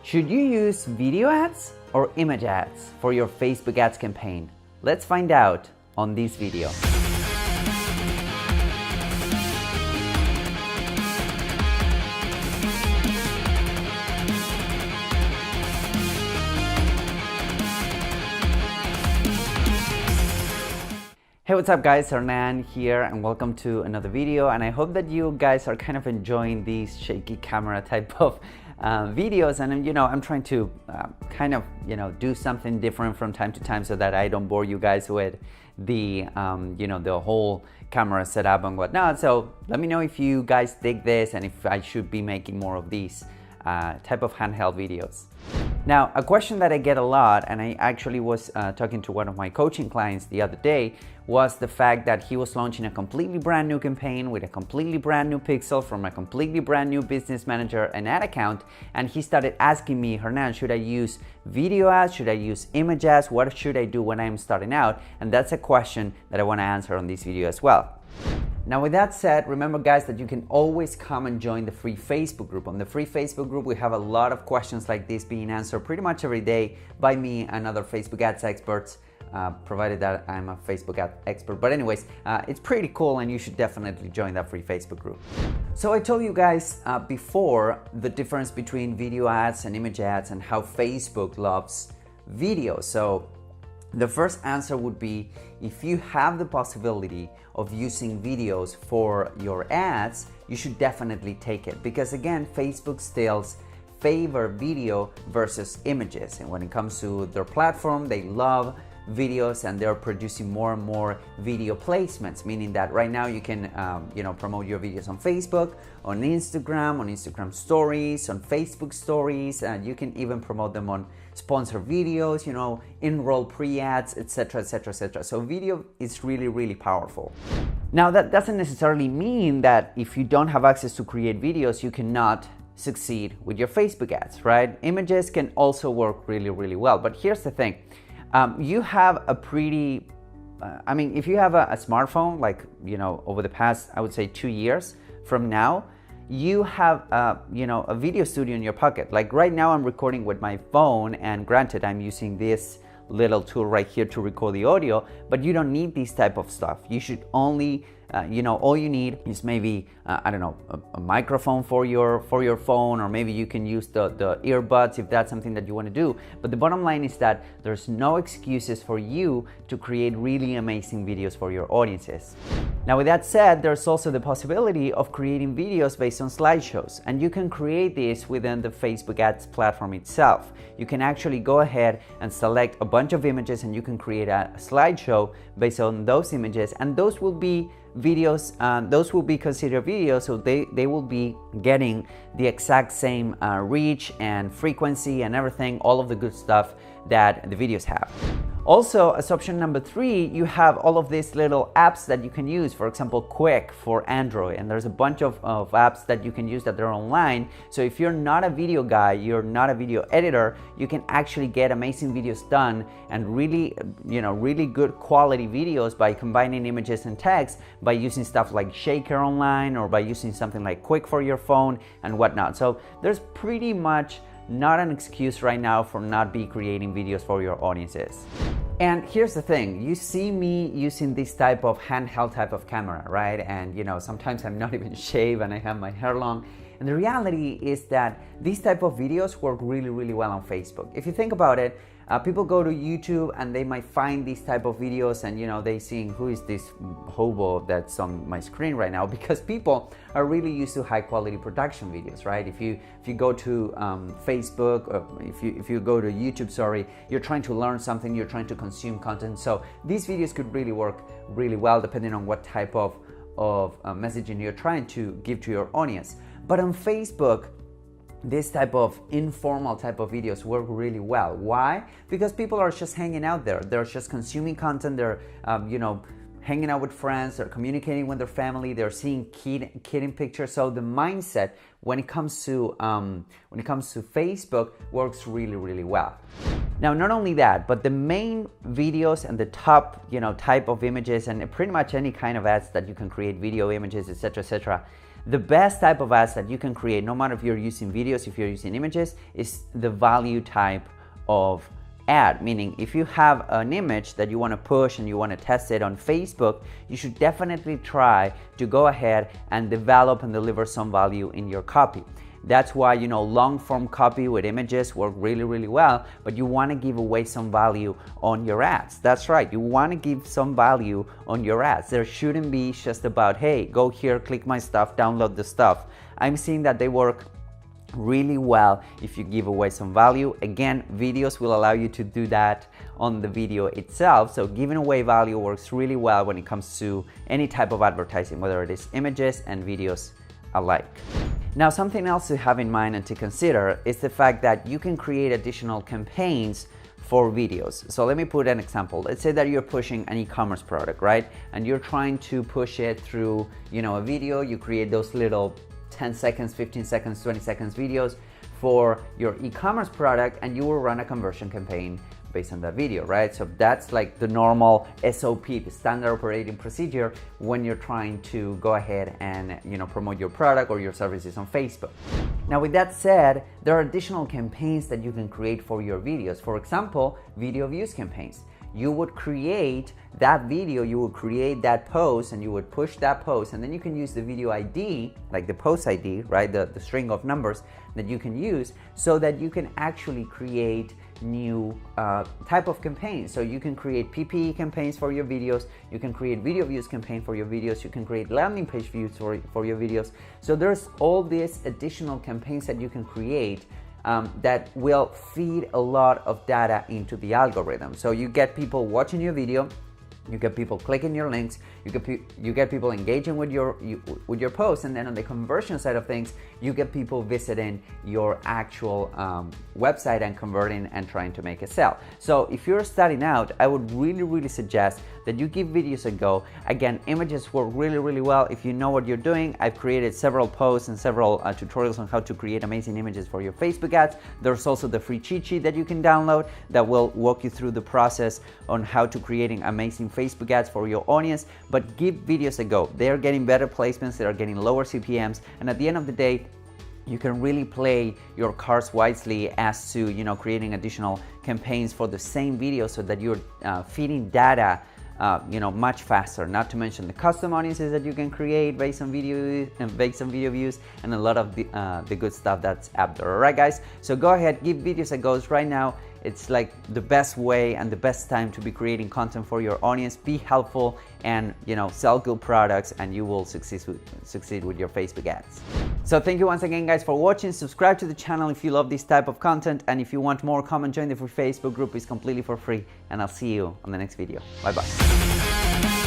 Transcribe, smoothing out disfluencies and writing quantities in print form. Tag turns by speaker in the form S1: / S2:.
S1: Should you use video ads or image ads for your Facebook ads campaign? Let's find out on this video. Hey, what's up guys, Hernan here and welcome to another video, and I hope that you guys are kind of enjoying these shaky camera type of videos, and I'm trying to do something different from time to time so that I don't bore you guys with the the whole camera setup and whatnot. So let me know if you guys dig this and if I should be making more of these type of handheld videos. Now, a question that I get a lot, and I actually was talking to one of my coaching clients the other day, was the fact that he was launching a completely brand new campaign with a completely brand new pixel from a completely brand new business manager and ad account, and he started asking me, Hernan, should I use video ads? Should I use image ads? What should I do when I'm starting out? And that's a question that I want to answer on this video as well. Now, with that said, remember guys that you can always come and join the free Facebook group. On the free Facebook group, we have a lot of questions like this being answered pretty much every day by me and other Facebook ads experts, provided that I'm a Facebook ad expert. But anyways, it's pretty cool and you should definitely join that free Facebook group. So I told you guys before the difference between video ads and image ads and how Facebook loves video. So the first answer would be, if you have the possibility of using videos for your ads, you should definitely take it, because again, Facebook still favor video versus images, and when it comes to their platform, they love videos and they're producing more and more video placements, meaning that right now you can promote your videos on Facebook, on Instagram stories, on Facebook stories, and you can even promote them on sponsored videos, enroll pre-ads, etc. So video is really powerful. Now, that doesn't necessarily mean that if you don't have access to create videos, you cannot succeed with your Facebook ads, right? Images can also work really well, but here's the thing. You have a pretty, if you have a smartphone, like, over the past, I would say 2 years from now, you have, a video studio in your pocket. Like right now I'm recording with my phone, and granted, I'm using this little tool right here to record the audio, but you don't need this type of stuff. You should only, all you need is maybe, a microphone for your phone, or maybe you can use the earbuds if that's something that you want to do. But the bottom line is that there's no excuses for you to create really amazing videos for your audiences. Now, with that said, there's also the possibility of creating videos based on slideshows, and you can create this within the Facebook ads platform itself. You can actually go ahead and select a bunch of images, and you can create a slideshow based on those images, and those will be videos, those will be considered videos, so they will be getting the exact same reach and frequency and everything, all of the good stuff that the videos have. Also, as option number 3, you have all of these little apps that you can use. For example, Quick for Android, and there's a bunch of apps that you can use that are online. So if you're not a video guy, you're not a video editor, you can actually get amazing videos done and really good quality videos by combining images and text, by using stuff like Shaker online, or by using something like Quick for your phone and whatnot. So there's pretty much not an excuse right now for not be creating videos for your audiences. And here's the thing, you see me using this type of handheld type of camera, right? And sometimes I'm not even shaved and I have my hair long. And the reality is that these type of videos work really well on Facebook. If you think about it, people go to YouTube and they might find these type of videos, and they seeing, who is this hobo that's on my screen right now, because people are really used to high quality production videos, right? If you go to Facebook, or if you go to YouTube, sorry, you're trying to learn something, you're trying to consume content. So these videos could really work really well depending on what type of messaging you're trying to give to your audience. But on Facebook, this type of informal type of videos work really well. Why? Because people are just hanging out there. They're just consuming content. They're, hanging out with friends. They're communicating with their family. They're seeing kidding pictures. So the mindset when it comes to Facebook works really well. Now, not only that, but the main videos and the top, type of images, and pretty much any kind of ads that you can create, video, images, etc., The best type of ads that you can create, no matter if you're using videos, if you're using images, is the value type of ad. Meaning, if you have an image that you want to push and you want to test it on Facebook, you should definitely try to go ahead and develop and deliver some value in your copy. That's why, you know, long form copy with images work really well, but you want to give away some value on your ads. That's right, you want to give some value on your ads. There shouldn't be just about, hey, go here, click my stuff, download the stuff. I'm seeing that they work really well if you give away some value. Again, videos will allow you to do that on the video itself. So giving away value works really well when it comes to any type of advertising, whether it is images and videos alike. Now, something else to have in mind and to consider is the fact that you can create additional campaigns for videos. So let me put an example. Let's say that you're pushing an e-commerce product, right? And you're trying to push it through, you know, a video. You create those little 10 seconds, 15 seconds, 20 seconds videos for your e-commerce product, and you will run a conversion campaign based on that video, right? So that's like the normal SOP, the standard operating procedure when you're trying to go ahead and, you know, promote your product or your services on Facebook. Now, with that said, there are additional campaigns that you can create for your videos. For example, video views campaigns. You would create that video, you would create that post, and you would push that post, and then you can use the video ID, like the post ID, right? The string of numbers that you can use, so that you can actually create new type of campaigns. So you can create PPE campaigns for your videos, you can create video views campaign for your videos, you can create landing page views for your videos. So there's all these additional campaigns that you can create that will feed a lot of data into the algorithm. So you get people watching your video, you get people clicking your links, you get people engaging with your posts, and then on the conversion side of things, you get people visiting your actual website and converting and trying to make a sale. So if you're starting out, I would really suggest that you give videos a go. Again, images work really well if you know what you're doing. I've created several posts and several tutorials on how to create amazing images for your Facebook ads. There's also the free cheat sheet that you can download that will walk you through the process on how to creating amazing Facebook ads for your audience. But give videos a go. They're getting better placements, they are getting lower CPMs, and at the end of the day, you can really play your cards wisely as to, you know, creating additional campaigns for the same video, so that you're feeding data you know, much faster. Not to mention the custom audiences that you can create based on video views, and a lot of the good stuff that's out there. All right, guys. So go ahead, give videos a go. Right now, it's like the best way and the best time to be creating content for your audience. Be helpful and, you know, sell good products, and you will succeed with your Facebook ads. So thank you once again, guys, for watching. Subscribe to the channel if you love this type of content, and if you want more, come and join the free Facebook group. It's completely for free, and I'll see you on the next video. Bye bye.